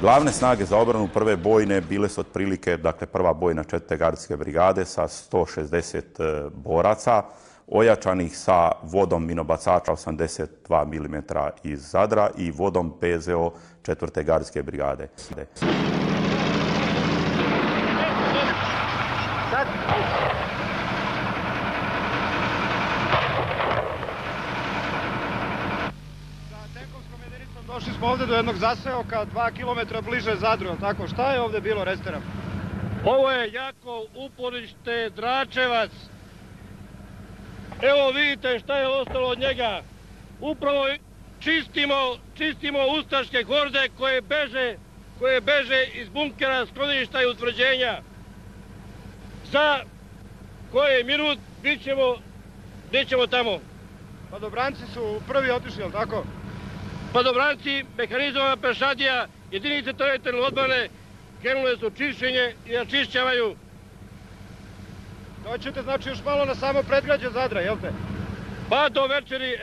Glavne snage za obranu prve bojne bile su otprilike, dakle prva bojna 4. gardijske brigade sa 160 boraca, ojačanih sa vodom minobacača 82 mm iz Zadra i vodom PZO 4. gardijske brigade. Došli smo ovdje do jednog zaseoka 2 km bliže Zadru, tako? Šta je ovdje bilo, recite? Ovo je jako uporište Dračevac. Evo vidite šta je ostalo od njega. Upravo čistimo ustaške horde koje beže iz bunkera, skloništa i utvrđenja. Za koji minut bit ćemo tamo. Padobranci su prvi otišli, jel tako? Padobranci, mehanizovana pešadija, jedinice teritorijalne odbrane krenule su čišćenje i očišćavaju. Doćete znači još malo na samo predgrađe Zadra, jel te? Pa do večeri,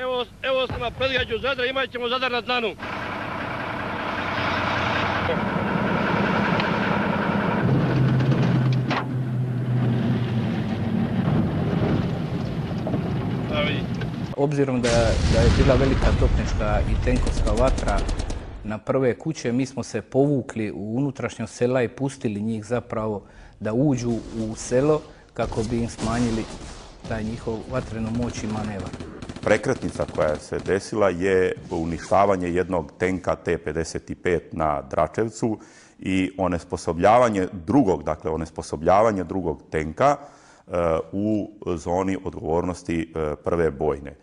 evo sam na predgrađu Zadra, imat ćemo Zadar na dlanu. Obzirom da je bila velika topnička i tenkovska vatra na prve kuće, mi smo se povukli u unutrašnjost sela i pustili njih zapravo da uđu u selo kako bi im smanjili taj njihov vatrenu moć i manevar. Prekretnica koja se desila je uništavanje jednog tenka T-55 na Dračevcu i onesposobljavanje drugog tenka u zoni odgovornosti prve bojne.